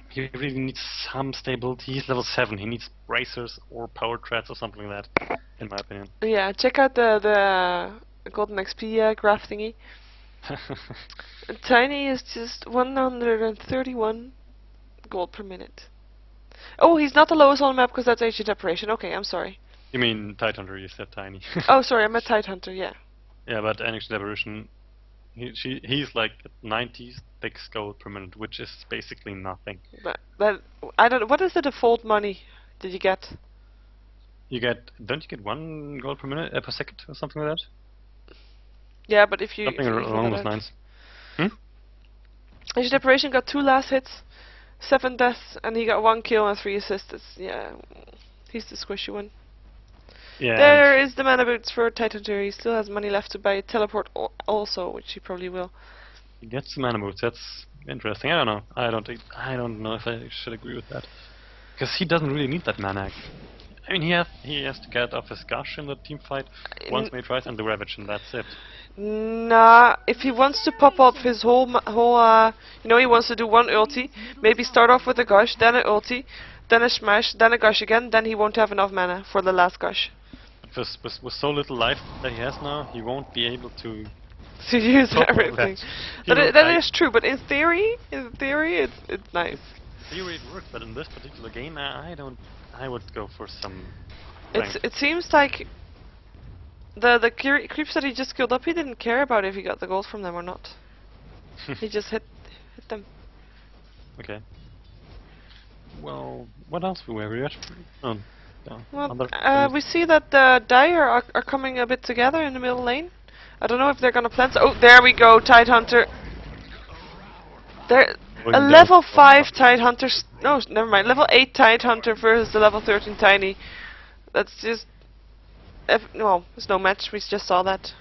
[SPEAKER 2] he really needs some stability. He's level 7. He needs bracers or power treads or something like that, in my opinion.
[SPEAKER 1] Yeah, check out the golden XP graph thingy. Tiny is just 131 gold per minute. Oh, he's not the lowest on the map because that's ancient operation. Okay, I'm sorry.
[SPEAKER 2] You mean Tidehunter? You said Tiny.
[SPEAKER 1] Oh, sorry, I meant Tidehunter. Yeah.
[SPEAKER 2] Yeah, but ancient apparition, he's like at 96 gold per minute, which is basically nothing.
[SPEAKER 1] But I don't. What is the default money did you get?
[SPEAKER 2] Don't you get 1 gold per minute per second or something like that?
[SPEAKER 1] Yeah, but if you
[SPEAKER 2] Something along those lines.
[SPEAKER 1] Ancient operation got 2 last hits, 7 deaths, and he got 1 kill and 3 assists. Yeah, he's the squishy one.
[SPEAKER 2] Yeah.
[SPEAKER 1] There is the mana boots for Tidehunter. He still has money left to buy a teleport also, which he probably will.
[SPEAKER 2] He gets the mana boots. That's interesting. I don't know. I don't know if I should agree with that, because he doesn't really need that mana. I mean, he has to get off his gush in the team fight once, maybe twice, and the ravage, and that's it.
[SPEAKER 1] Nah, if he wants to pop up his whole he wants to do 1 ulti, maybe start off with a gush, then an ulti, then a smash, then a gush again, then he won't have enough mana for the last gush.
[SPEAKER 2] With so little life that he has now, he won't be able to
[SPEAKER 1] use everything. That is true, but in theory, it's nice.
[SPEAKER 2] In theory it works, but in this particular game, I would go for some.
[SPEAKER 1] It seems like the creeps that he just killed up, he didn't care about if he got the gold from them or not. He just hit them.
[SPEAKER 2] Okay. Well, what else were we at? Oh,
[SPEAKER 1] well, we see that the Dire are coming a bit together in the middle lane. I don't know if they're gonna plant. Oh, there we go, Tidehunter. There, a level 5 Tidehunter. No, never mind. Level 8 Tidehunter versus the level 13 Tiny. That's just. No, there's no match. We just saw that.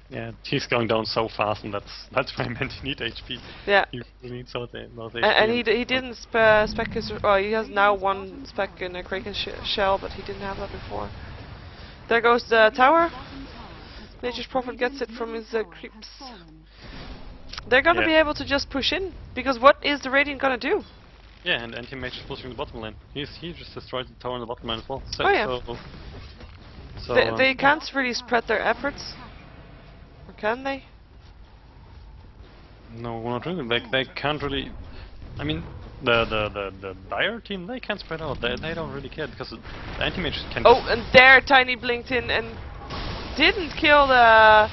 [SPEAKER 2] Yeah, he's going down so fast, and that's why I meant he need HP.
[SPEAKER 1] Yeah.
[SPEAKER 2] He needs those HP.
[SPEAKER 1] And he didn't spec his. Well, he has now 1 spec in a Kraken shell, but he didn't have that before. There goes the tower. Nature's Prophet gets it from his creeps. They're gonna be able to just push in, because what is the Radiant gonna do?
[SPEAKER 2] Yeah, and Anti-Mage is pushing the bottom lane. He just destroyed the tower in the bottom lane as well. So,
[SPEAKER 1] oh yeah.
[SPEAKER 2] So
[SPEAKER 1] they can't really spread their efforts. Or can they?
[SPEAKER 2] No, not really. They can't really. I mean, the Dire team, they can't spread out. They don't really care, because the Anti-Mage can.
[SPEAKER 1] Oh, and there Tiny blinked in and didn't kill the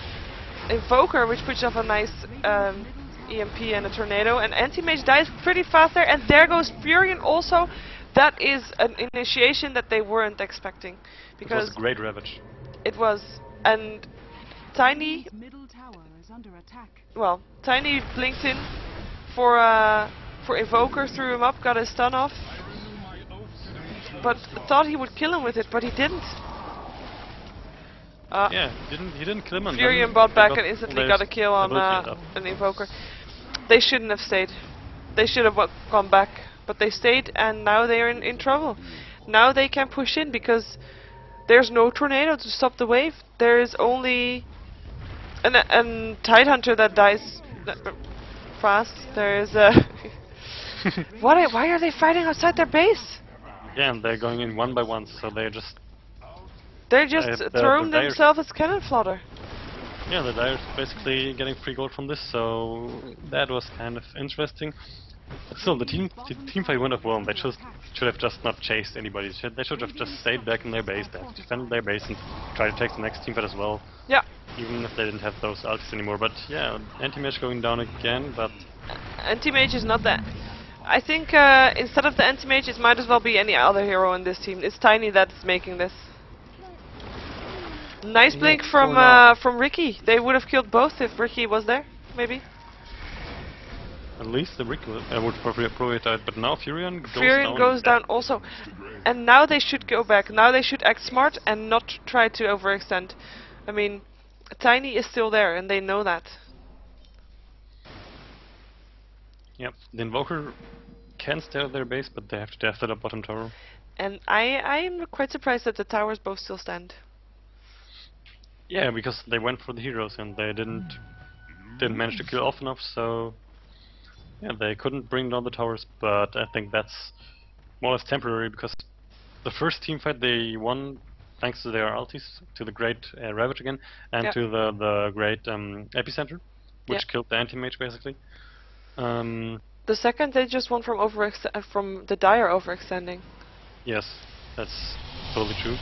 [SPEAKER 1] Invoker, which puts off a nice EMP and a tornado. And Anti-Mage dies pretty fast there. And there goes Furion also. That is an initiation that they weren't expecting, because
[SPEAKER 2] it was great ravage.
[SPEAKER 1] It was, and Tiny.
[SPEAKER 3] Middle tower is under attack.
[SPEAKER 1] Well, Tiny blinked in for a for Invoker, threw him up, got his stun off. But thought he would kill him with it, but he didn't.
[SPEAKER 2] Yeah, he didn't kill him. And
[SPEAKER 1] Furion
[SPEAKER 2] then
[SPEAKER 1] bought
[SPEAKER 2] they
[SPEAKER 1] back and instantly got a kill on an Invoker. They shouldn't have stayed. They should have gone back, but they stayed, and now they're in trouble. Now they can push in because there's no tornado to stop the wave. There is only an Tidehunter that dies fast. There is a why are they fighting outside their base?
[SPEAKER 2] Yeah, and they're going in one by one, so they're just
[SPEAKER 1] throwing themselves as cannon fodder.
[SPEAKER 2] Yeah, the Dire's basically getting free gold from this, so that was kind of interesting. But still, the team fight went off well, and they should have just not chased anybody. They should have just stayed back in their base, they have defended their base and tried to take the next team fight as well.
[SPEAKER 1] Yeah.
[SPEAKER 2] Even if they didn't have those ultis anymore. But yeah, anti-mage going down again, but...
[SPEAKER 1] Anti-mage is not that... I think instead of the anti-mage, it might as well be any other hero in this team. It's Tiny that's making this. Nice blink from Ricky. They would have killed both if Ricky was there, maybe.
[SPEAKER 2] At least the Ricky would probably died, but now Furion
[SPEAKER 1] goes down also. And now they should go back. Now they should act smart and not try to overextend. I mean, Tiny is still there, and they know that.
[SPEAKER 2] Yep, the Invoker can stay at their base, but they have to death at the bottom tower.
[SPEAKER 1] And I'm quite surprised that the towers both still stand.
[SPEAKER 2] Yeah, because they went for the heroes and they didn't manage to kill off enough, so yeah, they couldn't bring down the towers. But I think that's more or less temporary, because the first team fight they won thanks to their ultis, to the great Ravage again, and to the great Epicenter, which killed the anti-mage basically.
[SPEAKER 1] The second they just won from from the Dire overextending.
[SPEAKER 2] Yes, that's totally true.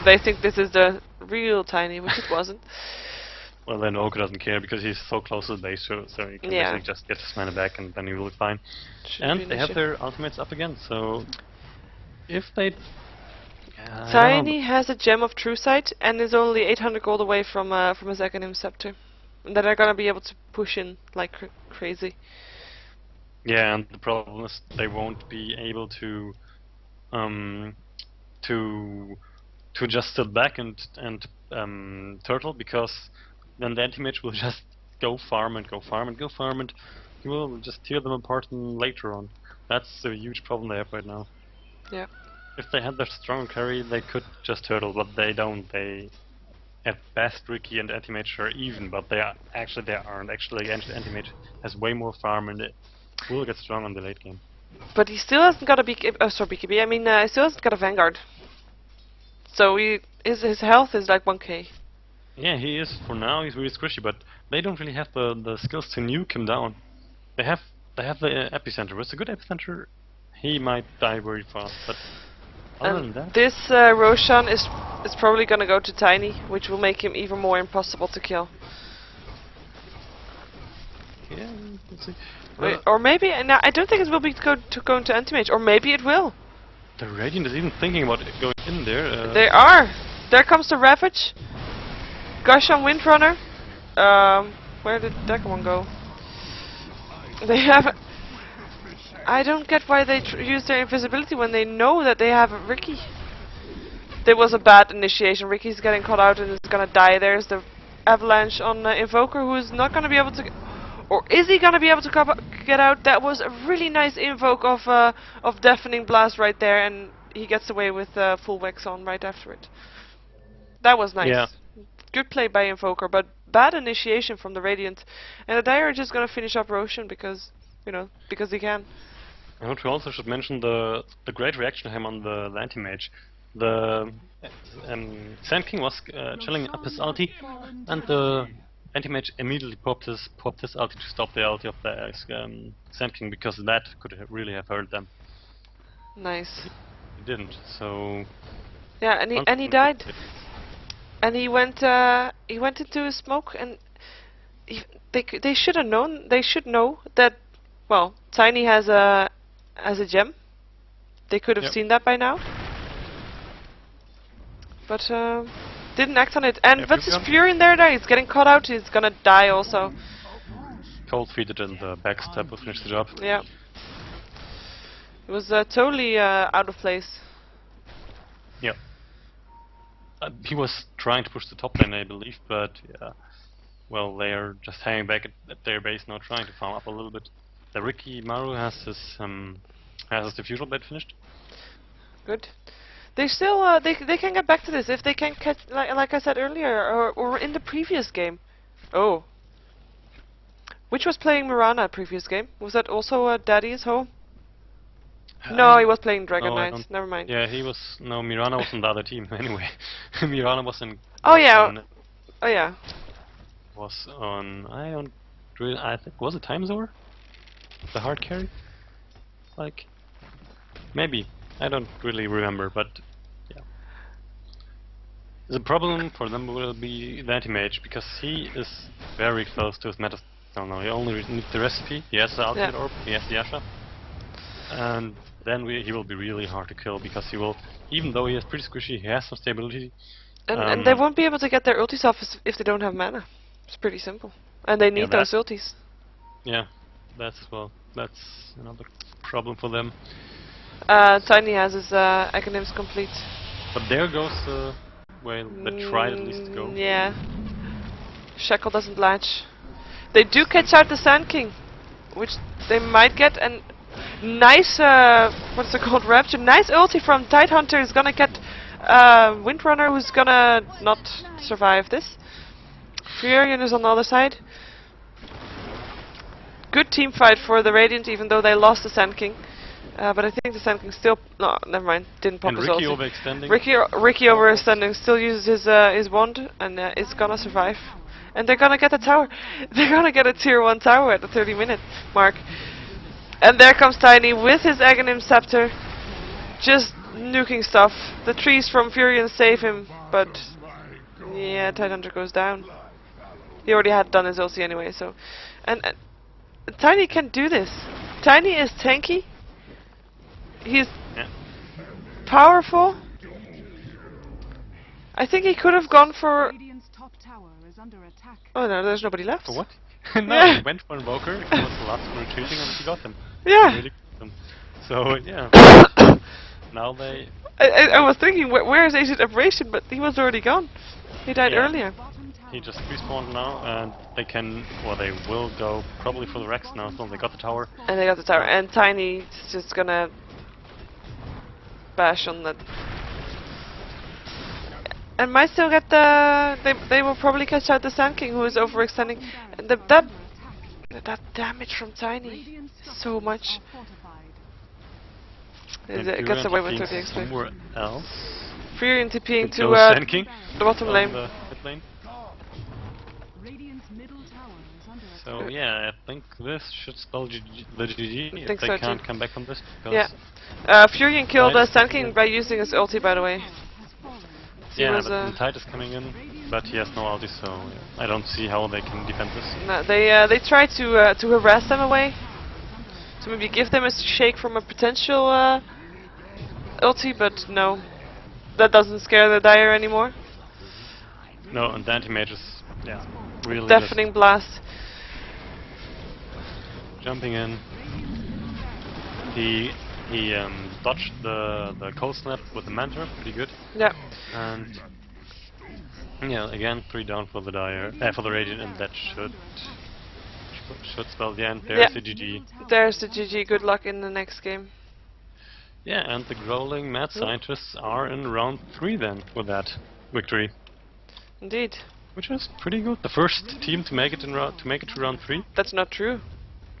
[SPEAKER 1] They think this is the real Tiny, which it wasn't.
[SPEAKER 2] Well, then Oka doesn't care because he's so close to the base, so he can basically just get his mana back and then he will be fine. And they have their ultimates up again, so if they...
[SPEAKER 1] Tiny has a Gem of True Sight and is only 800 gold away from a second Scepter. And then they're gonna be able to push in like crazy.
[SPEAKER 2] Yeah, and the problem is they won't be able to just sit back and turtle, because then the anti-mage will just go farm and he will just tear them apart later on. That's a huge problem they have right now.
[SPEAKER 1] Yeah.
[SPEAKER 2] If they had their strong carry, they could just turtle, but they don't. They, at best, Ricky and anti-mage are even, but they aren't. Actually, anti-mage has way more farm and it will get strong on the late game.
[SPEAKER 1] But he still hasn't got a BKB. I mean, he still hasn't got a Vanguard. So his health is like 1k.
[SPEAKER 2] Yeah, he is for now. He's really squishy, but they don't really have the skills to nuke him down. They have the epicenter. With a good epicenter, he might die very fast. But other than that,
[SPEAKER 1] this Roshan is probably gonna go to Tiny, which will make him even more impossible to kill.
[SPEAKER 2] Yeah, let's see.
[SPEAKER 1] Or maybe I don't think it will be going to anti-mage. Or maybe it will.
[SPEAKER 2] The Radiant is even thinking about going in there.
[SPEAKER 1] They are. There comes the Ravage. Gush on Windrunner. Where did that one go? They have. I don't get why they use their invisibility when they know that they have Ricky. There was a bad initiation. Ricky's getting caught out and is gonna die. There's the avalanche on Invoker, who is not gonna be able to. Or is he gonna be able to get out? That was a really nice invoke of Deafening Blast right there, and he gets away with full Wax on right after it. That was nice.
[SPEAKER 2] Yeah.
[SPEAKER 1] Good play by Invoker, but bad initiation from the Radiant. And the Dire are just gonna finish up Roshan because, because he can.
[SPEAKER 2] And what we also should mention, the great reaction time on the anti-mage. The Sand King was chilling up his ulti, and the anti-mage immediately popped his ulti to stop the ulti of the Sand King, because that could really have hurt them.
[SPEAKER 1] Nice.
[SPEAKER 2] He didn't, so...
[SPEAKER 1] Yeah, and he died. And he went into a smoke, and they should have known. They should know that. Well, Tiny has a gem. They could have seen that by now, but didn't act on it. And what's his Fury in there? He's getting caught out. He's gonna die also.
[SPEAKER 2] Cold feet and the backstab will finish the job.
[SPEAKER 1] Yeah. It was totally out of place.
[SPEAKER 2] Yeah. He was trying to push the top lane, I believe, but yeah. Well, they are just hanging back at their base now, trying to farm up a little bit. The Ricky Maru has his diffusal bed finished.
[SPEAKER 1] Good. They still they can get back to this if they can catch, like I said earlier, or in the previous game. Oh. Which was playing Mirana previous game? Was that also Daddy is home? No, he was playing Dragon
[SPEAKER 2] No, I
[SPEAKER 1] Knight.
[SPEAKER 2] don't.
[SPEAKER 1] Never mind.
[SPEAKER 2] Yeah, he was. No, Mirana was on the other team anyway. Mirana was in.
[SPEAKER 1] Oh yeah.
[SPEAKER 2] On,
[SPEAKER 1] Oh yeah.
[SPEAKER 2] was on. I don't. Really, I think was it Timezoar? The hard carry? Like, maybe. I don't really remember, but yeah. The problem for them will be the anti-mage because he is very close to his meta stone now. He only needs the recipe. He has the ultimate orb. He has the Asha. And then he will be really hard to kill because he will, even though he is pretty squishy, he has some stability.
[SPEAKER 1] And they won't be able to get their ultis off if they don't have mana. It's pretty simple. And they need those ultis.
[SPEAKER 2] Yeah, that's another problem for them.
[SPEAKER 1] Tiny has his acronyms complete.
[SPEAKER 2] But there goes well, they tried at least to go.
[SPEAKER 1] Yeah. Shackle doesn't latch. They do catch out the Sand King, which they might get, and nice, what's it called, Rapture? Nice ulti from Tidehunter is gonna get Windrunner, who's gonna not survive this. Furion is on the other side. Good team fight for the Radiant, even though they lost the Sand King. But I think the Sand King still... No, never mind. Didn't pop
[SPEAKER 2] and
[SPEAKER 1] his
[SPEAKER 2] Ricky
[SPEAKER 1] ulti.
[SPEAKER 2] overextending.
[SPEAKER 1] Ricky overextending still uses his wand, and it's gonna survive. And they're gonna get a tower. They're gonna get a tier 1 tower at the 30-minute mark. And there comes Tiny with his Aghanim Scepter. Just nuking stuff. The trees from Furion save him, but... Yeah, Tidehunter goes down. He already had done his ulti anyway, so... And Tiny can do this. Tiny is tanky. He's powerful. I think he could have gone for... Oh no, there's nobody left.
[SPEAKER 2] For what? No, he went for Invoker, he was the last one retreating and he got them.
[SPEAKER 1] Yeah.
[SPEAKER 2] He really got them. So, yeah. Now they...
[SPEAKER 1] I was thinking, where is Agent Aberration, but he was already gone. He died earlier.
[SPEAKER 2] He just respawned now, and they can... Well, they will go probably for the Rex now, so they got the tower.
[SPEAKER 1] And they got the tower, and Tiny's just gonna... bash on that. And might still get the... They will probably catch out the Sand King, who is overextending. And that damage from Tiny is so much. It gets away with 30 XP.
[SPEAKER 2] Somewhere else.
[SPEAKER 1] Furion TPing to
[SPEAKER 2] Sand King
[SPEAKER 1] the bottom lane.
[SPEAKER 2] The mid lane. So yeah, I think this should spell the GG if they can't come back from this.
[SPEAKER 1] Yeah. Furion killed Sand King by using his ulti, by the way.
[SPEAKER 2] Yeah, but the Tide is coming in, but he has no ulti, so I don't see how they can defend this.
[SPEAKER 1] No, they try to harass them away, to maybe give them a shake from a potential ulti, but no, that doesn't scare the Dire anymore.
[SPEAKER 2] No, and the anti-mage is really
[SPEAKER 1] deafening blast.
[SPEAKER 2] Jumping in. He dodged the cold snap with the Mentor, pretty good.
[SPEAKER 1] Yeah.
[SPEAKER 2] And yeah, again 3 down for the Dire, for the Radiant, and that should spell the end. There's the GG.
[SPEAKER 1] There's the GG. Good luck in the next game.
[SPEAKER 2] Yeah, and the Growling Mad Scientists are in round 3 then with that victory.
[SPEAKER 1] Indeed.
[SPEAKER 2] Which is pretty good. The first team to make it to round 3.
[SPEAKER 1] That's not true.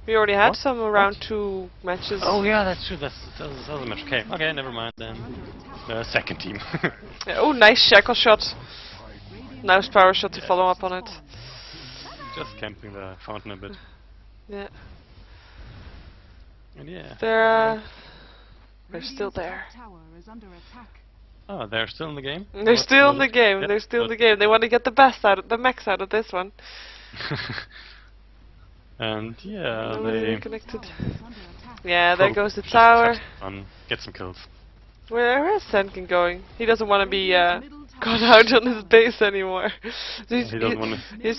[SPEAKER 1] We already had some round 2 matches.
[SPEAKER 2] Oh yeah, that's true. That's the other match. Okay, never mind then. The second team.
[SPEAKER 1] Oh, nice shackle shot. Nice power shot to follow up on it.
[SPEAKER 2] Just camping the fountain a bit.
[SPEAKER 1] Yeah.
[SPEAKER 2] And yeah.
[SPEAKER 1] They're still there.
[SPEAKER 2] Oh, they're still in the game?
[SPEAKER 1] They're still in the game. They're still in the game. They want to get the max out of this one.
[SPEAKER 2] And yeah,
[SPEAKER 1] they connected. Yeah, there goes the tower.
[SPEAKER 2] Get some kills.
[SPEAKER 1] Where is Sand King going? He doesn't want to be caught out on his base anymore. He's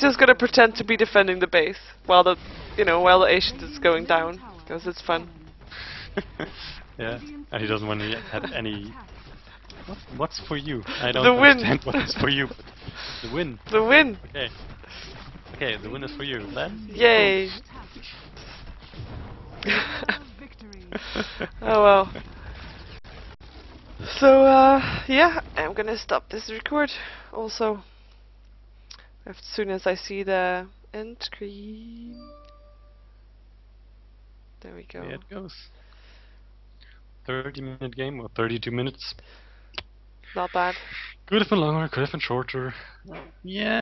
[SPEAKER 1] just gonna pretend to be defending the base while the Ancient is going down, because it's fun.
[SPEAKER 2] Yeah, and he doesn't want to have any. What's for you? I don't
[SPEAKER 1] The win.
[SPEAKER 2] understand what is for you. But the win.
[SPEAKER 1] The win.
[SPEAKER 2] Okay. Okay, the win is for you. Let's
[SPEAKER 1] Yay. Oh well. So yeah, I'm gonna stop this record also as soon as I see the end screen. There we go.
[SPEAKER 2] There it goes. 30-minute game or 32 minutes.
[SPEAKER 1] Not bad.
[SPEAKER 2] Could have been longer, could have been shorter. Yeah.